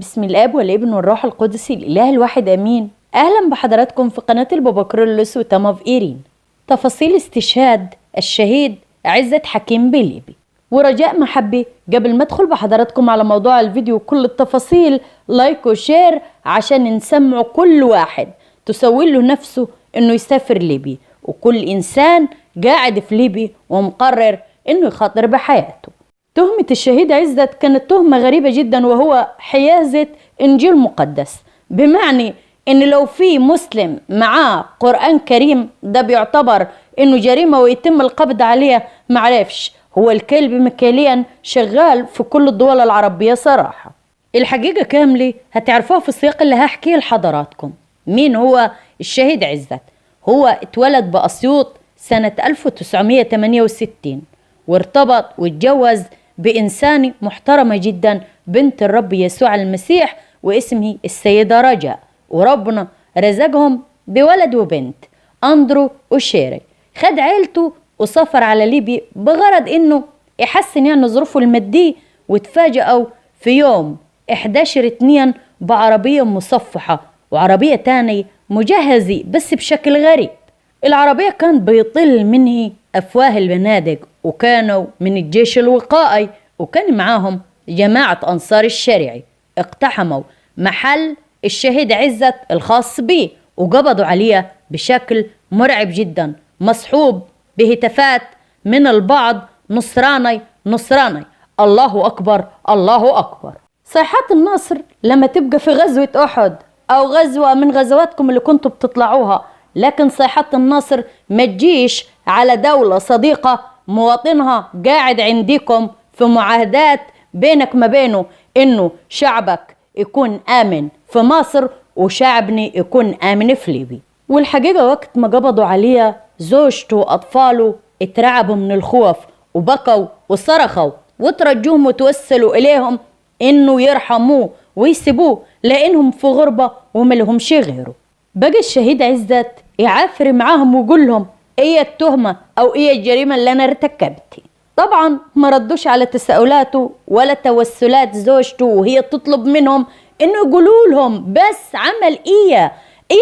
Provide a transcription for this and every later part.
بسم الاب والابن والروح القدس الاله الواحد امين. اهلا بحضراتكم في قناه البابا كيرلس وتام اوف ايرين. تفاصيل استشهاد الشهيد عزت حكيم بليبي. ورجاء محبي قبل ما ادخل بحضراتكم على موضوع الفيديو كل التفاصيل، لايك وشير عشان نسمعوا كل واحد تسوي له نفسه انه يسافر ليبي، وكل انسان قاعد في ليبي ومقرر انه يخاطر بحياته. تهمة الشهيد عزت كانت تهمة غريبة جدا، وهو حيازة إنجيل مقدس، بمعنى إن لو في مسلم معاه قرآن كريم ده بيعتبر إنه جريمة ويتم القبض عليه. معرفش، هو الكلب مكياليا شغال في كل الدول العربية صراحة. الحقيقة كاملة هتعرفوها في السياق اللي هحكيه لحضراتكم. مين هو الشهيد عزت؟ هو اتولد بأسيوط سنة 1968، وارتبط واتجوز بإنسانة محترمة جدا بنت الرب يسوع المسيح واسمه السيدة رجاء، وربنا رزقهم بولد وبنت أندرو وشيري. خد عيلته وسافر على ليبيا بغرض إنه يحسن يعني ظروفه المادية، وتفاجئوا في يوم 11/2 بعربية مصفحة وعربية تانية مجهزة بس بشكل غريب. العربية كانت بيطل منه أفواه البنادق، وكانوا من الجيش الوقائي، وكان معاهم جماعة أنصار الشريعي. اقتحموا محل الشهيد عزت الخاص به وقبضوا عليه بشكل مرعب جدا، مصحوب بهتافات من البعض: نصراني نصراني، الله أكبر الله أكبر. صيحات النصر لما تبقى في غزوة أحد أو غزوة من غزواتكم اللي كنتوا بتطلعوها، لكن صيحات النصر ما تجيش على دولة صديقة مواطنها قاعد عندكم في معاهدات بينك ما بينه إنه شعبك يكون آمن في مصر وشعبني يكون آمن في ليبيا. والحقيقة وقت ما قبضوا عليه زوجته وأطفاله اترعبوا من الخوف وبكوا وصرخوا وترجوهم وتوسلوا إليهم إنه يرحموه ويسيبوه لأنهم في غربة وملهمش غيره. بقى الشهيد عزت يعافر معاهم ويقول لهم ايه التهمة او ايه الجريمة اللي انا ارتكبتي. طبعا ما ردوش على تساؤلاته ولا توسلات زوجته وهي تطلب منهم انه يقولوا لهم بس عمل ايه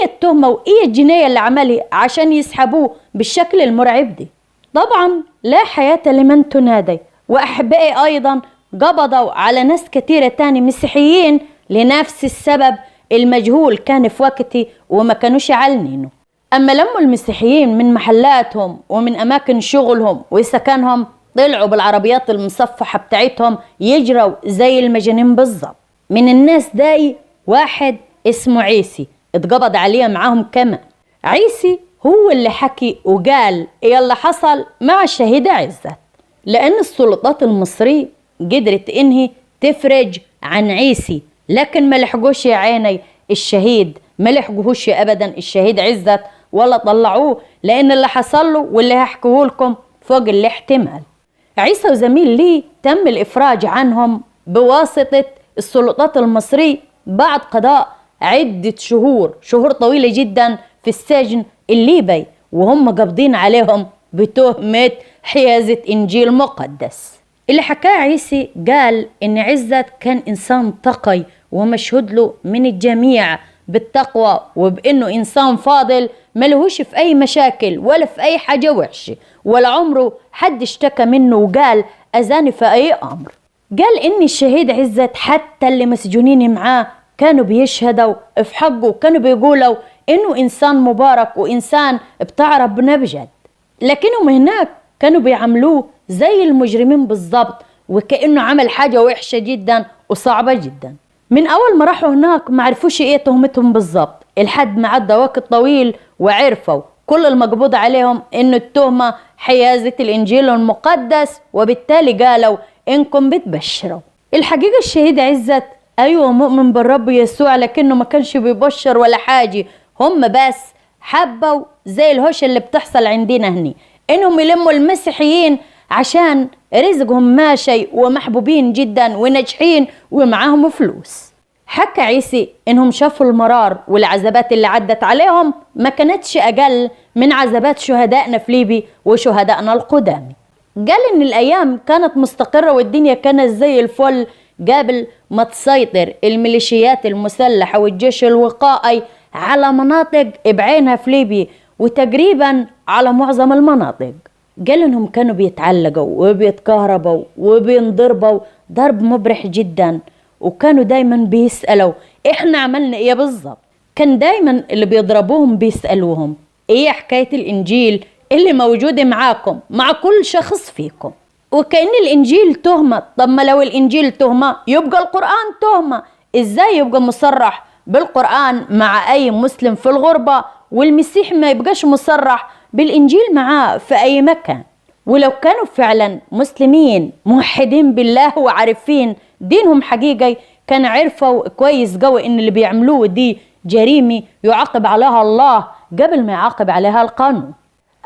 التهمة وايه الجناية اللي عملها عشان يسحبوه بالشكل المرعب ده. طبعا لا حياة لمن تنادي. واحبائي ايضا قبضوا على ناس كتيرة تاني مسيحيين لنفس السبب المجهول كان في وقتي وما كانوش يعلنينه. أما لما المسيحيين من محلاتهم ومن أماكن شغلهم وسكنهم طلعوا بالعربيات المصفحة بتاعتهم يجروا زي المجانين بالظبط. من الناس داي واحد اسمه عيسي اتقبض عليه معاهم كمان. عيسي هو اللي حكي وقال ايه اللي حصل مع الشهيدة عزت، لأن السلطات المصرية قدرت إنهي تفرج عن عيسي، لكن ما لحقوش يا عيني الشهيد، ما لحقوهوش ابدا الشهيد عزت ولا طلعوه، لان اللي حصل له واللي هحكيه لكم فوق الاحتمال. عيسى وزميل ليه تم الافراج عنهم بواسطة السلطات المصرية بعد قضاء عدة شهور طويلة جدا في السجن الليبي، وهم قابضين عليهم بتهمة حيازة انجيل مقدس. اللي حكاه عيسي قال ان عزت كان انسان تقي ومشهود له من الجميع بالتقوى، وبانه انسان فاضل ملهوش في اي مشاكل ولا في اي حاجة وحشة، ولا عمره حد اشتكى منه وقال اذاني في اي امر. قال ان الشهيد عزت حتى اللي مسجونين معاه كانوا بيشهدوا في حقه، وكانوا بيقولوا انه انسان مبارك وانسان بتاع ربنا بجد، لكنهم هناك كانوا بيعملوه زي المجرمين بالضبط، وكأنه عمل حاجة وحشة جدا وصعبة جدا. من أول ما راحوا هناك ما عرفوش إيه تهمتهم بالضبط، لحد ما عدى وقت طويل وعرفوا كل المقبوض عليهم إنه التهمة حيازة الإنجيل المقدس، وبالتالي قالوا إنكم بتبشروا. الحقيقة الشهيد عزت أيوة مؤمن بالرب يسوع، لكنه ما كانش بيبشر ولا حاجة، هم بس حبوا زي الهوش اللي بتحصل عندنا هني إنهم يلموا المسيحيين عشان رزقهم ماشي ومحبوبين جدا وناجحين ومعاهم فلوس. حكى عيسي انهم شافوا المرار والعذابات اللي عدت عليهم ما كانتش اقل من عذابات شهدائنا في ليبيا وشهدائنا القدامى. قال ان الايام كانت مستقرة والدنيا كانت زي الفل، قبل ما تسيطر الميليشيات المسلحة والجيش الوقائي على مناطق بعينها في ليبيا وتقريبا على معظم المناطق. قال انهم كانوا بيتعلقوا وبيتكهربوا وبينضربوا ضرب مبرح جدا، وكانوا دايما بيسألوا احنا عملنا ايه بالظبط. كان دايما اللي بيضربوهم بيسألوهم ايه حكاية الانجيل اللي موجودة معاكم مع كل شخص فيكم، وكأن الانجيل تهمة. طب ما لو الانجيل تهمة يبقى القرآن تهمة، ازاي يبقى مصرح بالقرآن مع اي مسلم في الغربة والمسيح ما يبقاش مصرح بالانجيل معاه في اي مكان؟ ولو كانوا فعلا مسلمين موحدين بالله وعارفين دينهم حقيقي كان عرفوا كويس قوي ان اللي بيعملوه دي جريمة يعاقب عليها الله قبل ما يعاقب عليها القانون.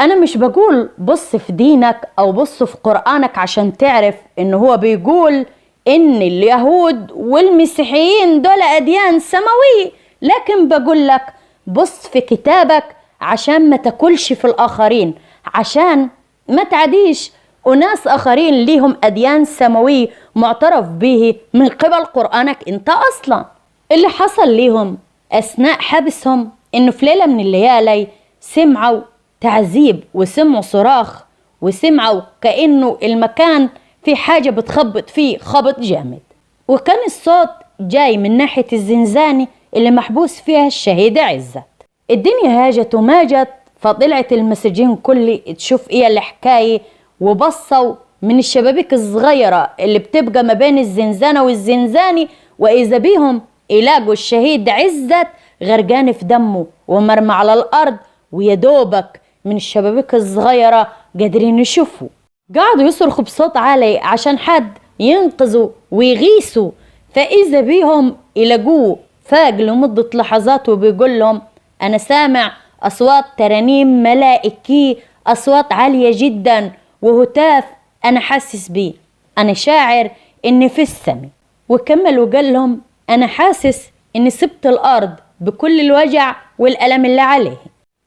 انا مش بقول بص في دينك او بص في قرآنك عشان تعرف ان هو بيقول ان اليهود والمسيحيين دول اديان سماوية، لكن بقول لك بص في كتابك عشان ما تاكلش في الاخرين، عشان ما تعديش وناس اخرين ليهم اديان سماوية معترف به من قبل قرآنك انت اصلا. اللي حصل ليهم اثناء حبسهم انه في ليلة من الليالي سمعوا تعذيب وسمعوا صراخ وسمعوا كأنه المكان في حاجة بتخبط فيه خبط جامد، وكان الصوت جاي من ناحية الزنزانة اللي محبوس فيها الشهيدة عزت. الدنيا هاجت وماجت، فطلعت المساجين كل تشوف ايه الحكاية، وبصوا من الشبابيك الصغيرة اللي بتبقى ما بين الزنزانة والزنزاني، وإذا بيهم يلاقوا الشهيد عزت غرقان في دمه ومرمى على الأرض، ويدوبك من الشبابيك الصغيرة قادرين يشوفوا. قعدوا يصرخوا بصوت عالي عشان حد ينقذوا ويغيثوا، فإذا بيهم يلاقوه فاق لمدة لحظات وبيقول لهم أنا سامع أصوات ترانيم ملائكي، أصوات عالية جدا وهتاف أنا حاسس بيه، أنا شاعر إني في السماء. وكمل وقال لهم أنا حاسس إني سبت الأرض بكل الوجع والألم اللي عليه.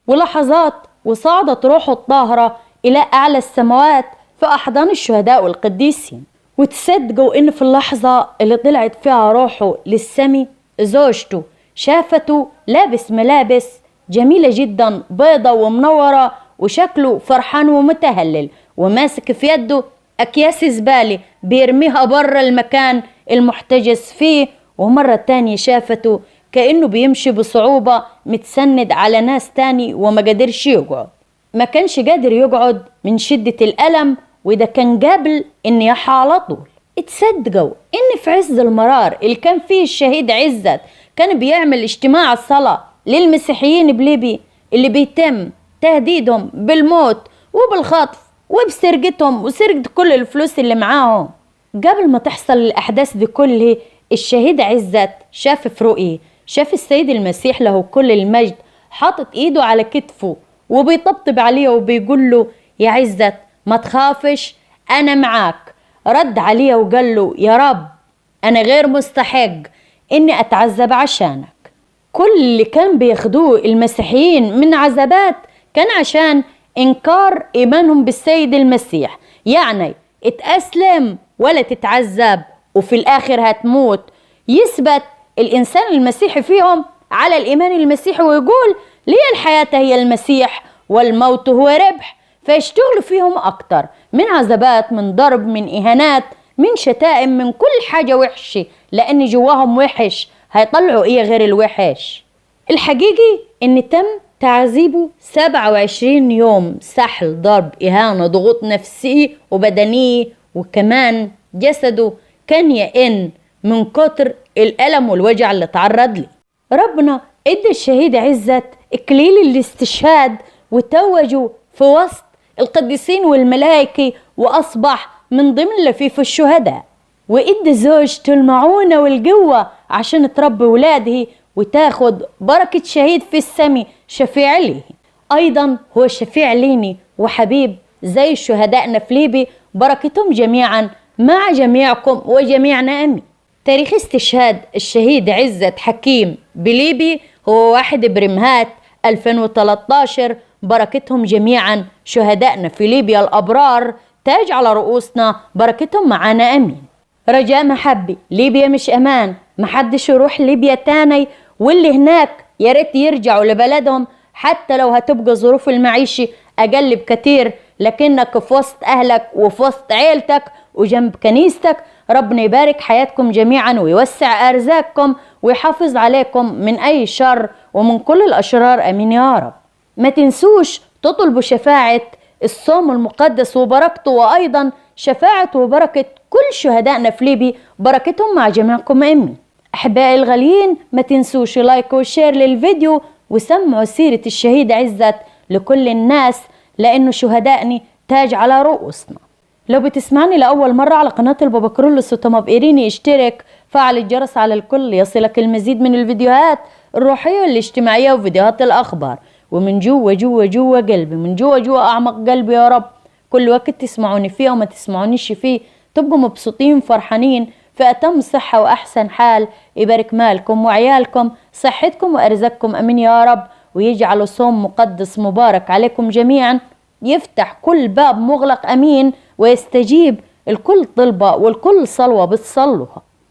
ولحظات وصعدت روحه الطاهرة إلى أعلى السماوات في أحضان الشهداء والقديسين. وتصدقوا إن في اللحظة اللي طلعت فيها روحه للسمي زوجته شافته لابس ملابس جميلة جدا بيضة ومنورة وشكله فرحان ومتهلل، وماسك في يده أكياس زبالة بيرميها برا المكان المحتجز فيه. ومرة تانية شافته كأنه بيمشي بصعوبة متسند على ناس تاني وما قدرش يقعد، ما كانش قادر يقعد من شدة الألم، وده كان قبل إن يحى على طول. اتصدقوا إن في عز المرار اللي كان فيه الشهيد عزت كان بيعمل اجتماع الصلاة للمسيحيين بليبيا اللي بيتم تهديدهم بالموت وبالخطف وبسرقتهم وسرقة كل الفلوس اللي معاهم. قبل ما تحصل الأحداث دي كلها الشهيد عزت شاف في رؤية، شاف السيد المسيح له كل المجد حاطط ايده على كتفه وبيطبطب عليه وبيقول له يا عزت ما تخافش أنا معاك. رد عليه وقال له يا رب أنا غير مستحق إني أتعذب عشانك. كل اللي كان بياخدوه المسيحيين من عذابات كان عشان إنكار إيمانهم بالسيد المسيح، يعني اتأسلم ولا تتعذب وفي الآخر هتموت. يثبت الإنسان المسيحي فيهم على الإيمان المسيحي ويقول ليه الحياة هي المسيح والموت هو ربح، فيشتغلوا فيهم أكتر من عذابات، من ضرب، من إهانات، من شتائم، من كل حاجة وحشة، لأن جواهم وحش هيطلعوا إيه غير الوحش. الحقيقي إن تم تعذيبه 27 يوم، سحل، ضرب، إهانة، ضغوط نفسية وبدنية، وكمان جسده كان يئن من كتر الألم والوجع اللي تعرض له. ربنا ادى الشهيد عزت إكليل الاستشهاد وتوجه في وسط القديسين والملائكة، وأصبح من ضمن لفيف الشهداء. وإدى زوجته المعونة والقوة عشان تربي ولاده وتاخد بركة شهيد في السماء شفيع ليه. أيضا هو شفيع ليني وحبيب زي شهدائنا في ليبيا، بركتهم جميعا مع جميعكم وجميعنا أمين. تاريخ استشهاد الشهيد عزت حكيم بليبيا هو 1 برمهات 2013. بركتهم جميعا شهدائنا في ليبيا الأبرار، تاج على رؤوسنا، بركتهم معانا أمين. رجاء محبي، ليبيا مش أمان، محدش يروح ليبيا تاني، واللي هناك ياريت يرجعوا لبلدهم حتى لو هتبقى ظروف المعيشة أقل بكتير، لكنك في وسط أهلك وفي وسط عيلتك وجنب كنيستك. ربنا يبارك حياتكم جميعا ويوسع أرزاقكم ويحافظ عليكم من أي شر ومن كل الأشرار، أمين يا رب. ما تنسوش تطلبوا شفاعة الصوم المقدس وبركته، وأيضا شفاعة وبركة كل شهدائنا في ليبيا، بركتهم مع جميعكم أمين. أحبائي الغاليين، ما تنسوش لايك وشير للفيديو وسمعوا سيرة الشهيد عزت لكل الناس، لأنه شهدائني تاج على رؤوسنا. لو بتسمعني لأول مرة على قناة البابا كرولوس وتماف إيريني، اشترك، فعل الجرس على الكل يصلك المزيد من الفيديوهات الروحية والاجتماعية وفيديوهات الأخبار. ومن جوا جوا جوا قلبي، من جوا جوا أعمق قلبي يا رب، كل وقت تسمعوني فيه وما تسمعونيش فيه تبقوا مبسوطين فرحانين في أتم صحة وأحسن حال. يبارك مالكم وعيالكم، صحتكم وأرزاقكم أمين يا رب، ويجعل صوم مقدس مبارك عليكم جميعا، يفتح كل باب مغلق أمين، ويستجيب الكل طلبة والكل صلوة بتصلوها.